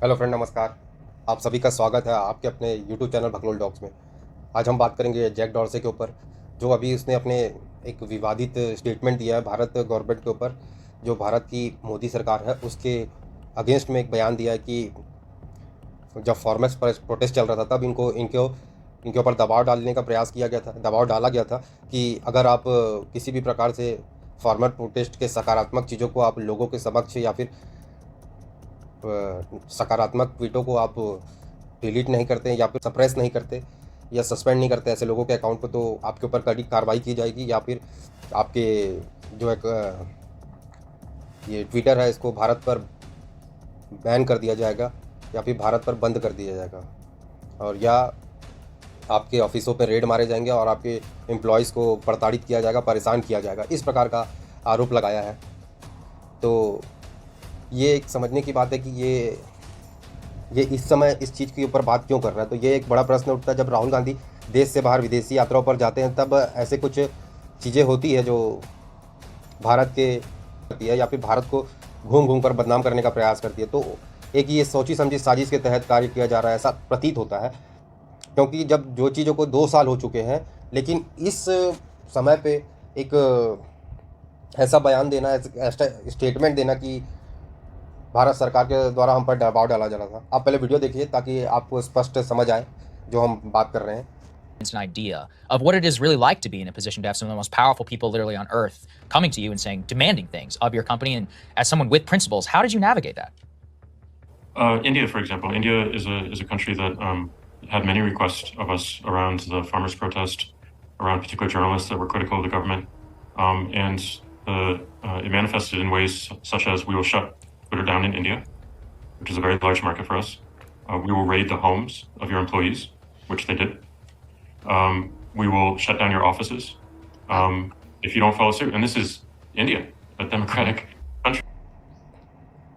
Hello friend, नमस्कार। आप सभी का स्वागत है आपके अपने यूट्यूब चैनल भगलोल डॉग्स में। आज हम बात करेंगे जैक डॉर्से के ऊपर, जो अभी उसने अपने एक विवादित स्टेटमेंट दिया है भारत गवर्नमेंट के ऊपर। जो भारत की मोदी सरकार है उसके अगेंस्ट में एक बयान दिया है कि जब फार्मर्स पर प्रोटेस्ट चल रहा था तब इनके ऊपर दबाव डालने का प्रयास किया गया था, दबाव डाला गया था कि अगर आप किसी भी प्रकार से फार्मर प्रोटेस्ट के सकारात्मक चीज़ों को आप लोगों के समक्ष या फिर सकारात्मक ट्वीटों को आप डिलीट नहीं करते या फिर सप्रेस नहीं करते या सस्पेंड नहीं करते ऐसे लोगों के अकाउंट पर, तो आपके ऊपर कड़ी कार्रवाई की जाएगी, या फिर आपके जो एक ये ट्विटर है इसको भारत पर बैन कर दिया जाएगा या फिर भारत पर बंद कर दिया जाएगा, और या आपके ऑफिसों पर रेड मारे जाएंगे और आपके एम्प्लॉयज़ को प्रताड़ित किया जाएगा, परेशान किया जाएगा, इस प्रकार का आरोप लगाया है। तो ये एक समझने की बात है कि ये इस समय इस चीज़ के ऊपर बात क्यों कर रहा है। तो ये एक बड़ा प्रश्न उठता है जब राहुल गांधी देश से बाहर विदेशी यात्राओं पर जाते हैं, तब ऐसे कुछ चीज़ें होती है जो भारत के करती है या फिर भारत को घूम घूम कर बदनाम करने का प्रयास करती है। तो एक ये सोची समझी साजिश के तहत कार्य किया जा रहा है, ऐसा प्रतीत होता है। क्योंकि जब जो चीज़ों को 2 साल हो चुके हैं, लेकिन इस समय पे एक ऐसा बयान देना, ऐसा स्टेटमेंट देना कि भारत सरकार के द्वारा हम पर दबाव डाला जा रहा था। आप पहले वीडियो देखिए ताकि आपको स्पष्ट समझ आए जो हम बात कर रहे हैं। An idea of what it is really like to be in a position to have some of the most powerful people literally on earth coming to you and saying, demanding things of your company. And as someone with principles, how did you navigate that? India, for example, India is a country that had many requests of us around the farmers' protest, around particular journalists that were critical of the government, and it manifested in ways such as we will shut Twitter down in India, which is a very large market for us. We will raid the homes of your employees, which they did. We will shut down your offices if you don't follow suit. And this is India, a democratic country.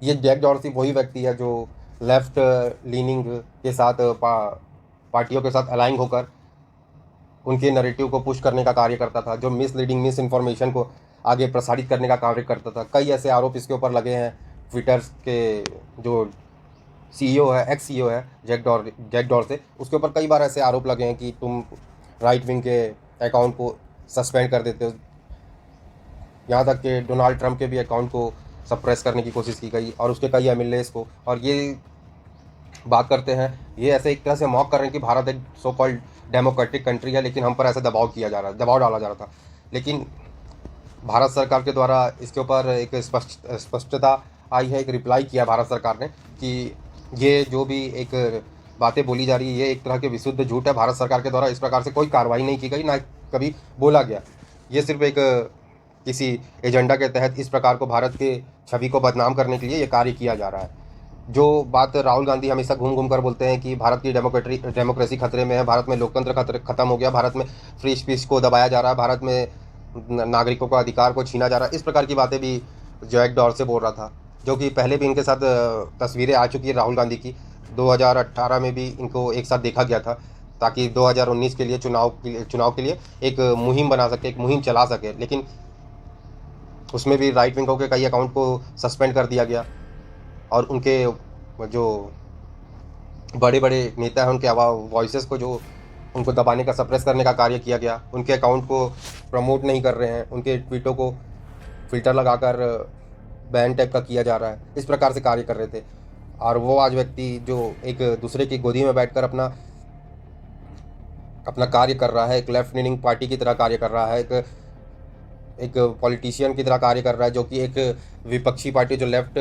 ये Jack Dorsey वही व्यक्ति है जो left leaning के साथ पार्टियों के साथ अलाइन होकर उनके नैरेटिव को पुश करने का कार्य करता था, जो मिस इन्फॉर्मेशन को आगे प्रसारित करने का कार्य करता था। कई ऐसे आरोप इसके ऊपर लगे हैं। ट्विटर के जो सीईओ है, एक्स सीईओ है जैक डॉर्से, उसके ऊपर कई बार ऐसे आरोप लगे हैं कि तुम राइट विंग के अकाउंट को सस्पेंड कर देते हो। यहाँ तक कि डोनाल्ड ट्रंप के भी अकाउंट को सप्रेस करने की कोशिश की गई और उसके कई एमएलएस को। और ये बात करते हैं, ये ऐसे एक तरह से मॉक कर रहे हैं कि भारत एक सो कॉल्ड डेमोक्रेटिक कंट्री है, लेकिन हम पर ऐसा दबाव किया जा रहा है, दबाव डाला जा रहा था। लेकिन भारत सरकार के द्वारा इसके ऊपर एक स्पष्टता आई है, एक रिप्लाई किया भारत सरकार ने कि ये जो भी एक बातें बोली जा रही है ये एक तरह के विशुद्ध झूठ है। भारत सरकार के द्वारा इस प्रकार से कोई कार्रवाई नहीं की गई, ना कभी बोला गया। ये सिर्फ एक किसी एजेंडा के तहत इस प्रकार को भारत के छवि को बदनाम करने के लिए ये कार्य किया जा रहा है। जो बात राहुल गांधी हमेशा घूम घूम कर बोलते हैं कि भारत की डेमोक्रेसी खतरे में है, भारत में लोकतंत्र खत्म हो गया, भारत में फ्री स्पीच को दबाया जा रहा है, भारत में नागरिकों का अधिकार को छीना जा रहा है, इस प्रकार की बातें भी जैक डॉर्से बोल रहा था। जो कि पहले भी इनके साथ तस्वीरें आ चुकी है राहुल गांधी की। 2018 में भी इनको एक साथ देखा गया था ताकि 2019 के लिए चुनाव के लिए एक मुहिम बना सके, एक मुहिम चला सके। लेकिन उसमें भी राइट विंगों के कई अकाउंट को सस्पेंड कर दिया गया और उनके जो बड़े बड़े नेता हैं उनके वॉइसेस को जो उनको दबाने का, सप्रेस करने का कार्य किया गया। उनके अकाउंट को प्रमोट नहीं कर रहे हैं, उनके ट्वीटों को फिल्टर लगाकर बैन टाइप का किया जा रहा है, इस प्रकार से कार्य कर रहे थे। और वो आज व्यक्ति जो एक दूसरे की गोदी में बैठकर अपना कार्य कर रहा है, एक लेफ्ट लीनिंग पार्टी की तरह कार्य कर रहा है, एक पॉलिटिशियन की तरह कार्य कर रहा है, जो कि एक विपक्षी पार्टी जो लेफ्ट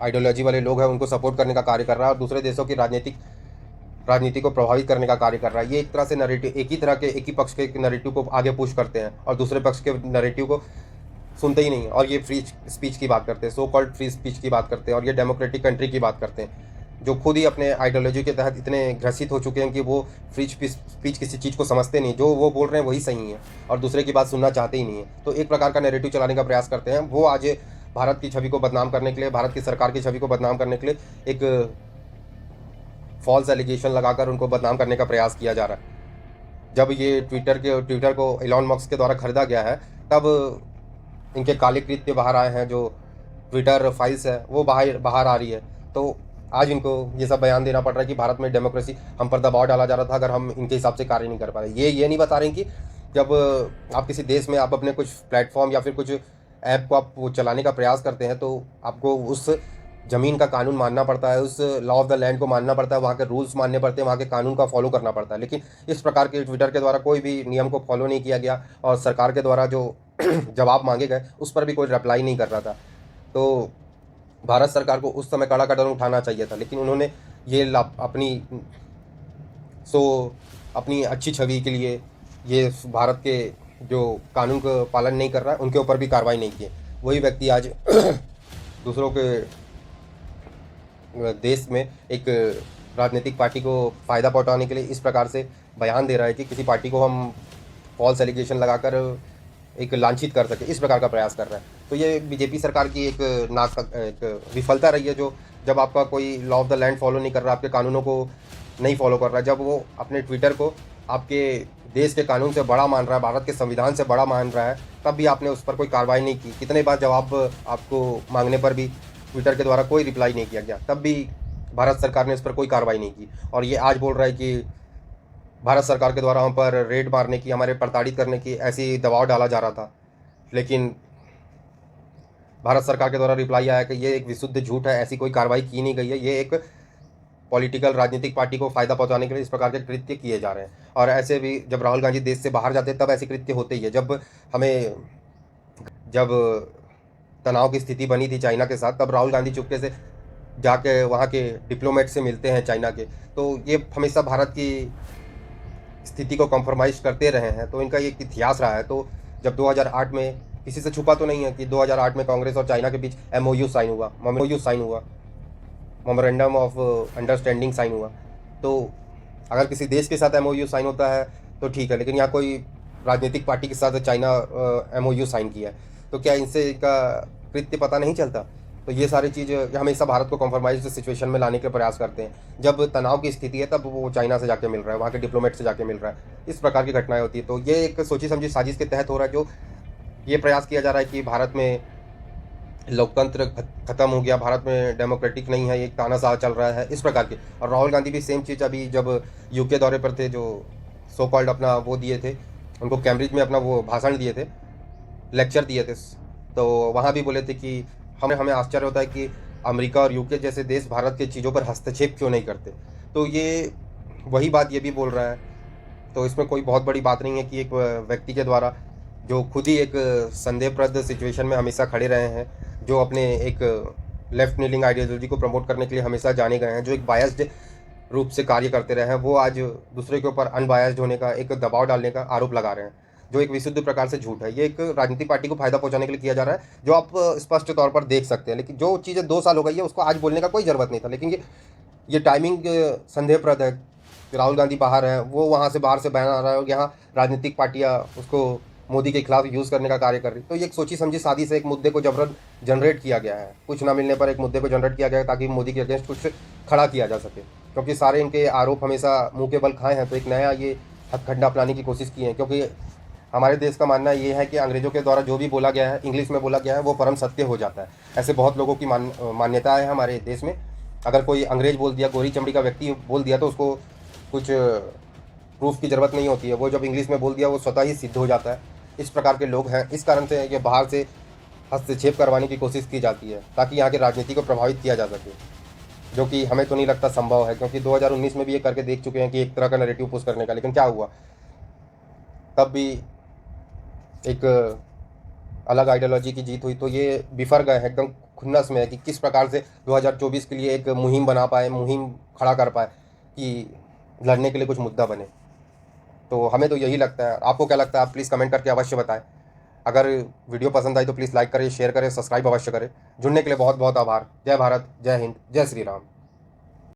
आइडियोलॉजी वाले लोग हैं उनको सपोर्ट करने का कार्य कर रहा है और दूसरे देशों की राजनीति को प्रभावित करने का कार्य कर रहा है। ये एक तरह से नैरेटिव, एक ही पक्ष के नैरेटिव को आगे पुश करते हैं और दूसरे पक्ष के नैरेटिव को सुनते ही नहीं। और ये फ्री स्पीच की बात करते हैं, सो कॉल्ड फ्री स्पीच की बात करते हैं, और ये डेमोक्रेटिक कंट्री की बात करते हैं, जो खुद ही अपने आइडियोलॉजी के तहत इतने ग्रसित हो चुके हैं कि वो फ्री स्पीच किसी चीज़ को समझते नहीं, जो वो बोल रहे हैं वही सही है और दूसरे की बात सुनना चाहते ही नहीं है। तो एक प्रकार का नैरेटिव चलाने का प्रयास करते हैं। वो आज भारत की छवि को बदनाम करने के लिए, भारत की सरकार की छवि को बदनाम करने के लिए एक फॉल्स एलिगेशन लगाकर उनको बदनाम करने का प्रयास किया जा रहा है। जब ये ट्विटर को एलॉन मस्क के द्वारा खरीदा गया है, तब इनके काले कृत्य बाहर आए हैं, जो ट्विटर फाइल्स है वो बाहर आ रही है। तो आज इनको ये सब बयान देना पड़ रहा है कि भारत में डेमोक्रेसी हम पर दबाव डाला जा रहा था अगर हम इनके हिसाब से कार्य नहीं कर पा रहे। ये नहीं बता रहे कि जब आप किसी देश में आप अपने कुछ प्लेटफॉर्म या फिर कुछ ऐप को आप वो चलाने का प्रयास करते हैं तो आपको उस ज़मीन का कानून मानना पड़ता है, उस लॉ ऑफ द लैंड को मानना पड़ता है, वहाँ के रूल्स मानने पड़ते हैं, वहाँ के कानून का फॉलो करना पड़ता है। लेकिन इस प्रकार के ट्विटर के द्वारा कोई भी नियम को फॉलो नहीं किया गया और सरकार के द्वारा जो जवाब मांगे गए उस पर भी कोई रिप्लाई नहीं कर रहा था। तो भारत सरकार को उस समय कड़ा कदम उठाना चाहिए था, लेकिन उन्होंने ये अपनी अच्छी छवि के लिए ये भारत के जो कानून का पालन नहीं कर रहा है उनके ऊपर भी कार्रवाई नहीं की। वही व्यक्ति आज दूसरों के देश में एक राजनीतिक पार्टी को फ़ायदा पहुंचाने के लिए इस प्रकार से बयान दे रहा है कि किसी पार्टी को हम फॉल्स एलिगेशन लगाकर एक लांछित कर सके, इस प्रकार का प्रयास कर रहा है। तो ये बीजेपी सरकार की एक विफलता रही है, जो जब आपका कोई law of the land follow नहीं कर रहा, आपके कानूनों को नहीं फॉलो कर रहा, जब वो अपने ट्विटर को आपके देश के कानून से बड़ा मान रहा है, भारत के संविधान से बड़ा मान रहा है, तब भी आपने उस पर कोई कार्रवाई नहीं की। कितने बार जवाब आपको मांगने पर भी ट्विटर के द्वारा कोई रिप्लाई नहीं किया गया, तब भी भारत सरकार ने इस पर कोई कार्रवाई नहीं की। और ये आज बोल रहा है कि भारत सरकार के द्वारा हम पर रेड मारने की, हमारे प्रताड़ित करने की ऐसी दबाव डाला जा रहा था। लेकिन भारत सरकार के द्वारा रिप्लाई आया कि ये एक विशुद्ध झूठ है, ऐसी कोई कार्रवाई की नहीं गई है, ये एक पॉलिटिकल राजनीतिक पार्टी को फ़ायदा पहुंचाने के लिए इस प्रकार के कृत्य किए जा रहे हैं। और ऐसे भी जब राहुल गांधी देश से बाहर जाते हैं तब ऐसे कृत्य होते ही है। जब तनाव की स्थिति बनी थी चाइना के साथ, तब राहुल गांधी चुपके से जाके वहाँ के डिप्लोमेट से मिलते हैं चाइना के। तो ये हमेशा भारत की स्थिति को कॉम्प्रोमाइज़ करते रहे हैं, तो इनका एक इतिहास रहा है। तो जब 2008 में, किसी से छुपा तो नहीं है कि 2008 में कांग्रेस और चाइना के बीच MOU साइन हुआ, मेमोरेंडम ऑफ अंडरस्टैंडिंग साइन हुआ। तो अगर किसी देश के साथ MOU साइन होता है तो ठीक है, लेकिन यहाँ कोई राजनीतिक पार्टी के साथ चाइना MOU साइन किया है, तो क्या इनसे इनका कृत्य पता नहीं चलता? तो ये सारी चीज़ हमेशा भारत को कॉम्प्रोमाइज सिचुएशन में लाने के प्रयास करते हैं। जब तनाव की स्थिति है तब वो चाइना से जाके मिल रहा है, वहाँ के डिप्लोमेट से जाके मिल रहा है, इस प्रकार की घटनाएं होती है। तो ये एक सोची समझी साजिश के तहत हो रहा है, जो ये प्रयास किया जा रहा है कि भारत में लोकतंत्र खत्म हो गया, भारत में डेमोक्रेटिक नहीं है, एक तानाशाह चल रहा है, इस प्रकार के। और राहुल गांधी भी सेम चीज़ अभी जब UK दौरे पर थे, जो सो कॉल्ड अपना वो दिए थे, उनको कैम्ब्रिज में अपना वो भाषण दिए थे, लेक्चर दिए थे, तो वहाँ भी बोले थे कि हमें आश्चर्य होता है कि अमेरिका और UK जैसे देश भारत के चीज़ों पर हस्तक्षेप क्यों नहीं करते। तो ये वही बात ये भी बोल रहा है। तो इसमें कोई बहुत बड़ी बात नहीं है कि एक व्यक्ति के द्वारा, जो खुद ही एक संदेहप्रद सिचुएशन में हमेशा खड़े रहे हैं, जो अपने एक लेफ्ट नीलिंग आइडियोलॉजी को प्रमोट करने के लिए हमेशा जाने गए हैं, जो एक बायस्ड रूप से कार्य करते रहे हैं, वो आज दूसरे के ऊपर अनबायस्ड होने का, एक दबाव डालने का आरोप लगा रहे हैं, जो एक विशुद्ध प्रकार से झूठ है। ये एक राजनीतिक पार्टी को फायदा पहुंचाने के लिए किया जा रहा है, जो आप स्पष्ट तौर पर देख सकते हैं। लेकिन जो चीज़ें 2 साल हो गई है उसको आज बोलने का कोई ज़रूरत नहीं था। लेकिन ये टाइमिंग संदेहप्रद है। राहुल गांधी बाहर हैं, वो वहाँ से बाहर से बयान आ रहा है, और यहाँ राजनीतिक पार्टियाँ उसको मोदी के खिलाफ यूज़ करने का कार्य कर रही। तो ये एक सोची समझी साजिश से एक मुद्दे को जबरन जनरेट किया गया है, कुछ ना मिलने पर एक मुद्दे को जनरेट किया गया है ताकि मोदी के अगेंस्ट कुछ खड़ा किया जा सके। क्योंकि सारे इनके आरोप हमेशा मुंह के बल खाए हैं, तो एक नया ये हथकंडा अपनाने की कोशिश की है। क्योंकि हमारे देश का मानना ये है कि अंग्रेज़ों के द्वारा जो भी बोला गया है, इंग्लिश में बोला गया है, वो परम सत्य हो जाता है। ऐसे बहुत लोगों की मान्यता है हमारे देश में। अगर कोई अंग्रेज बोल दिया, गोरी चमड़ी का व्यक्ति बोल दिया, तो उसको कुछ प्रूफ की ज़रूरत नहीं होती है, वो जब इंग्लिश में बोल दिया वो स्वतः ही सिद्ध हो जाता है। इस प्रकार के लोग हैं, इस कारण से ये बाहर से हस्तक्षेप करवाने की कोशिश की जाती है ताकि यहाँ की राजनीति को प्रभावित किया जा सके, जो कि हमें तो नहीं लगता संभव है। क्योंकि 2019 में भी ये करके देख चुके हैं कि एक तरह का नैरेटिव पुश करने का, लेकिन क्या हुआ, तब भी एक अलग आइडियोलॉजी की जीत हुई। तो ये बिफर गए हैं, एकदम खुन्नस में है कि किस प्रकार से 2024 के लिए एक मुहिम बना पाए, मुहिम खड़ा कर पाए कि लड़ने के लिए कुछ मुद्दा बने। तो हमें तो यही लगता है। आपको क्या लगता है, आप प्लीज़ कमेंट करके अवश्य बताएं। अगर वीडियो पसंद आई तो प्लीज़ लाइक करें, शेयर करें, सब्सक्राइब अवश्य करें। जुड़ने के लिए बहुत बहुत आभार। जय भारत, जय हिंद, जय श्री राम।